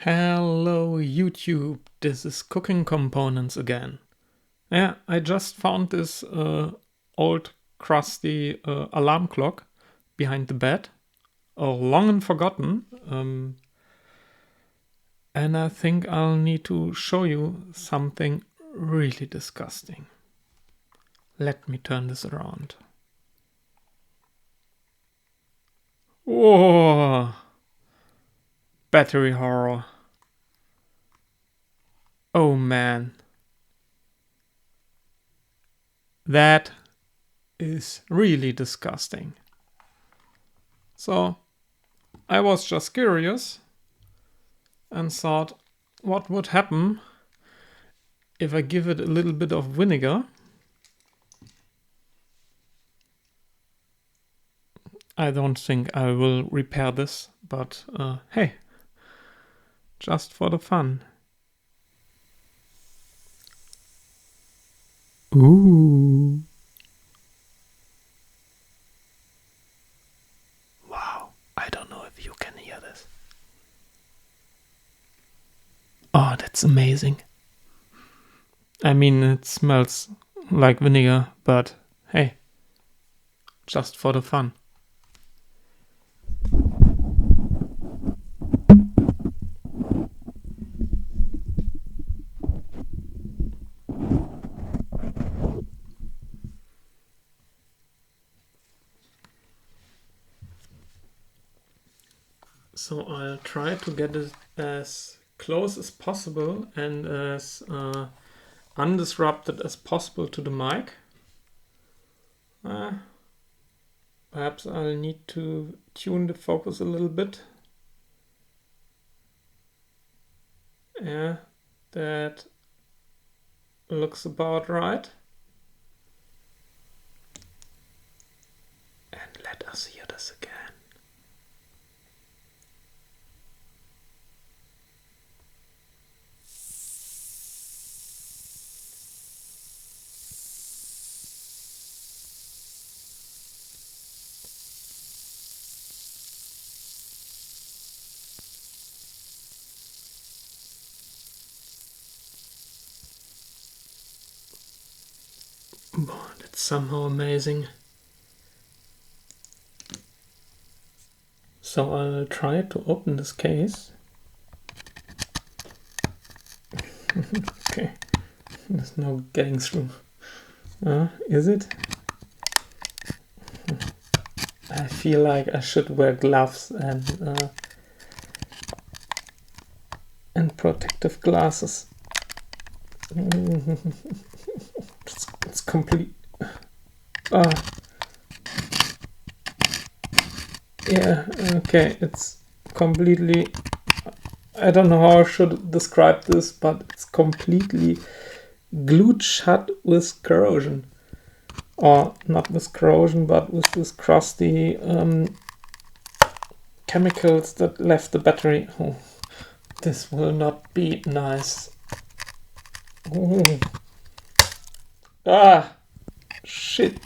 Hello YouTube, this is Cooking Components again. Yeah, I just found this old crusty alarm clock behind the bed, long and forgotten, and I think I'll need to show you something really disgusting. Let me turn this around. Whoa! Battery horror. Oh man. That is really disgusting. So I was just curious and thought, what would happen if I give it a little bit of vinegar? I don't think I will repair this, but hey, just for the fun. Ooh. Wow, I don't know if you can hear this. Oh, that's amazing. I mean, it smells like vinegar, but hey, just for the fun. So I'll try to get it as close as possible and as undisrupted as possible to the mic. Perhaps I'll need to tune the focus a little bit. Yeah, that looks about right. And let us hear this again. Oh, that's somehow amazing. So I'll try to open this case. Okay, there's no getting through. Is it? I feel like I should wear gloves and protective glasses. It's complete. Yeah, okay, it's completely. I don't know how I should describe this, but it's completely glued shut with corrosion. Or not with corrosion, but with this crusty chemicals that left the battery. Oh, this will not be nice. Ooh. Ah, shit.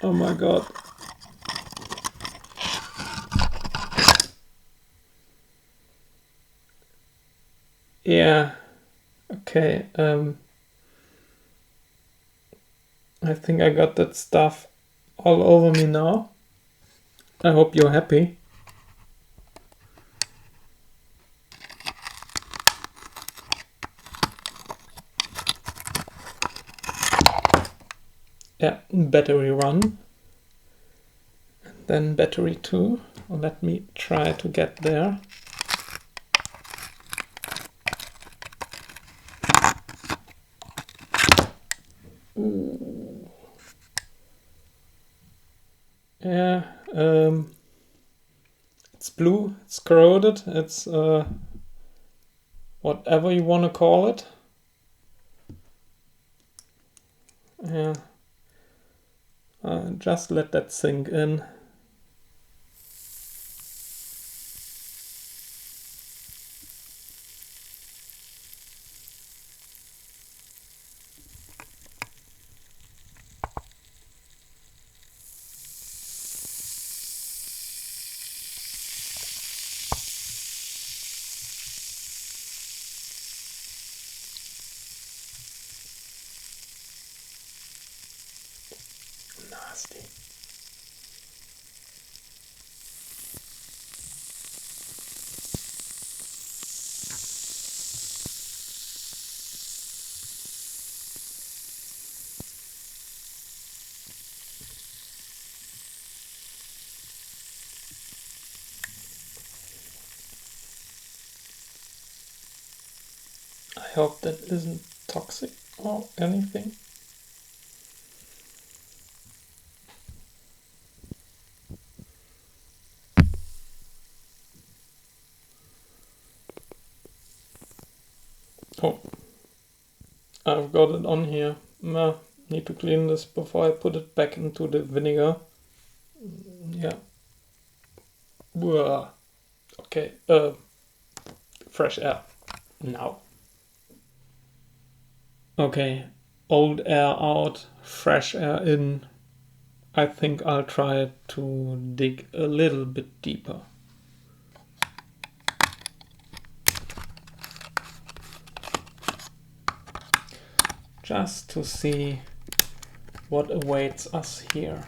Oh my god. Yeah. Okay. I think I got that stuff all over me now. I hope you're happy. Yeah, battery 1. Then battery 2. Let me try to get there. Ooh. Yeah, it's blue, it's corroded, it's whatever you want to call it. Yeah, just let that sink in. Nasty. I hope that isn't toxic or anything. Oh, I've got it on here. Need to clean this before I put it back into the vinegar. Yeah. Whoa. Okay, fresh air. Now. Okay, old air out, fresh air in. I think I'll try to dig a little bit deeper. Just to see what awaits us here.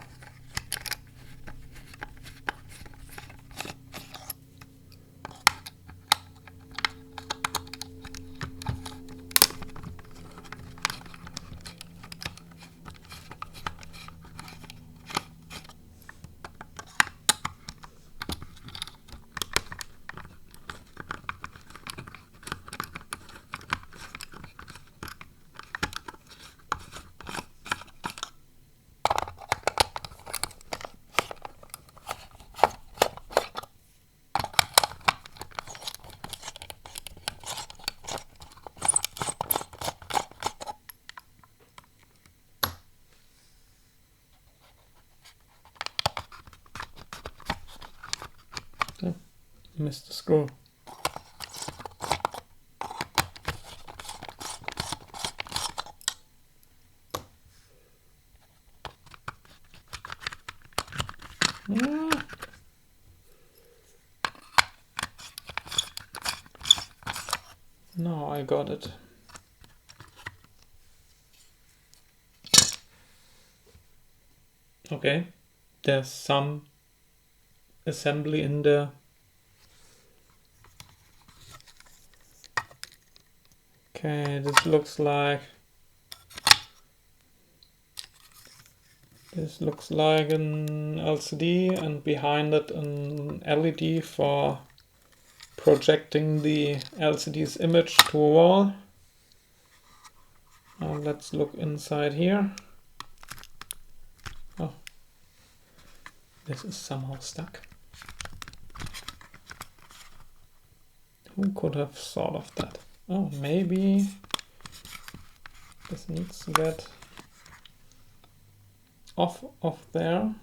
Missed the screw. Now I got it. Okay, there's some assembly in there. Okay, this looks like an LCD, and behind it an LED for projecting the LCD's image to a wall. Now let's look inside here. Oh, this is somehow stuck. Who could have thought of that? Oh, maybe this needs to get off of there.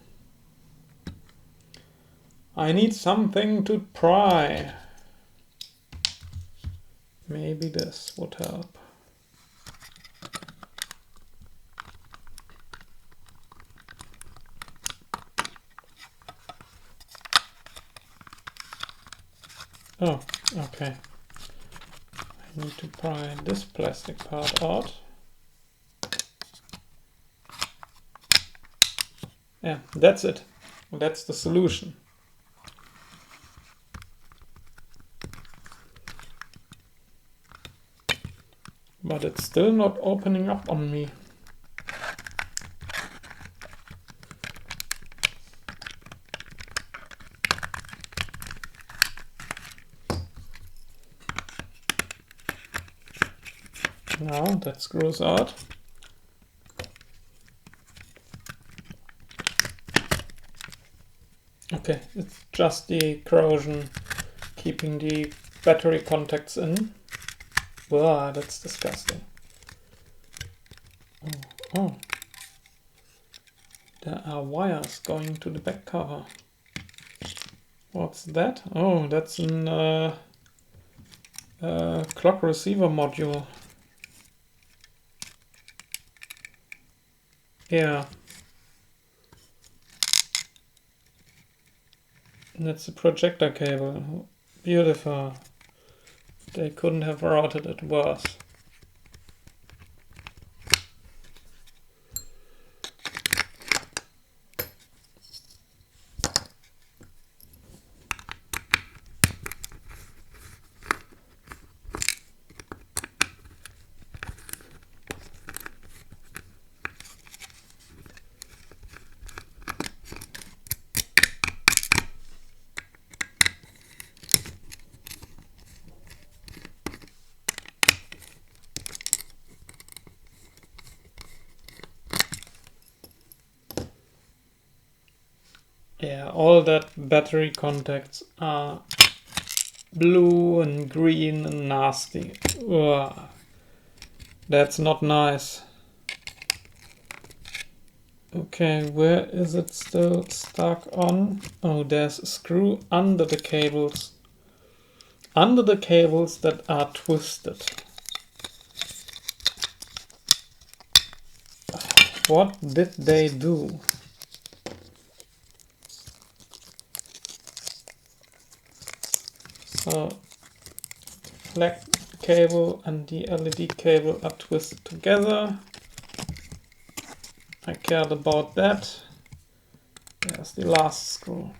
I need something to pry. Maybe this would help. Oh, okay. I need to pry this plastic part out. Yeah, that's it. That's the solution. But it's still not opening up on me. Now that screws out. Okay, it's just the corrosion keeping the battery contacts in. Wow, that's disgusting. Oh. There are wires going to the back cover. What's that? Oh, that's an clock receiver module. Yeah. That's a projector cable. Beautiful. They couldn't have routed it worse. all that battery contacts are blue and green and nasty. Ugh. That's not nice. Okay, where is it still stuck on? Oh, there's a screw under the cables. Under the cables that are twisted. What did they do? So, black cable and the LED cable are twisted together. I cared about that. There's the last screw.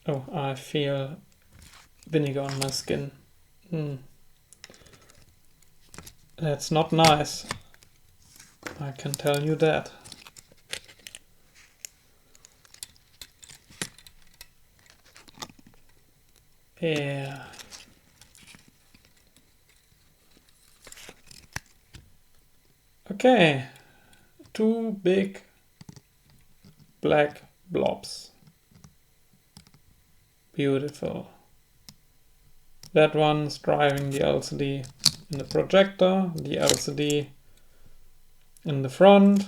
Oh, I feel vinegar on my skin. That's not nice. I can tell you that. Yeah. Okay. 2 big black blobs. Beautiful. That one's driving the LCD in the projector, the LCD in the front.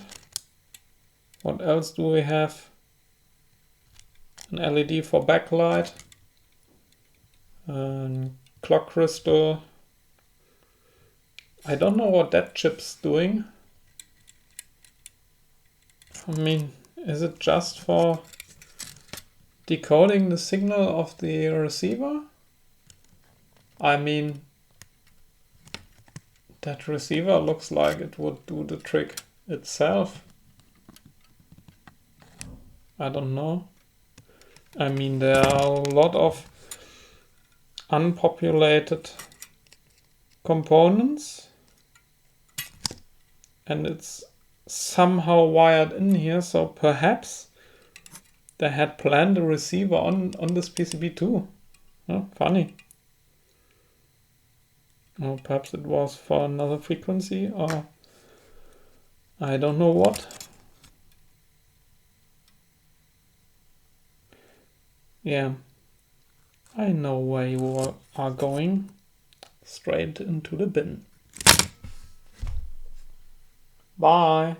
What else do we have? An LED for backlight. Clock crystal. I don't know what that chip's doing. I mean, is it just for decoding the signal of the receiver? I mean, that receiver looks like it would do the trick itself. I don't know. I mean, there are a lot of unpopulated components and it's somehow wired in here, so perhaps they had planned a receiver on this PCB too. Oh, funny. Or perhaps it was for another frequency, or I don't know what. Yeah, I know where you are going. Straight into the bin. Bye.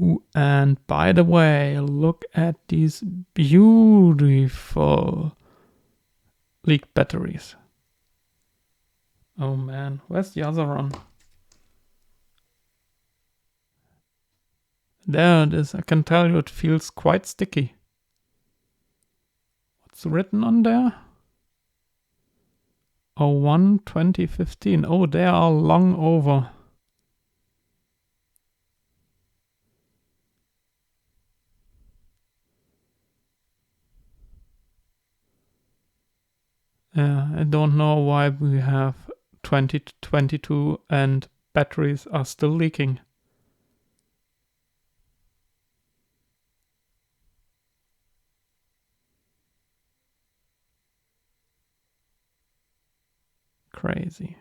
Ooh, and by the way, look at these beautiful leaked batteries. Oh man, where's the other one? There it is. I can tell you it feels quite sticky. What's written on there? 01 2015. Oh, they are long over. I don't know why we have 2022 and batteries are still leaking. Crazy.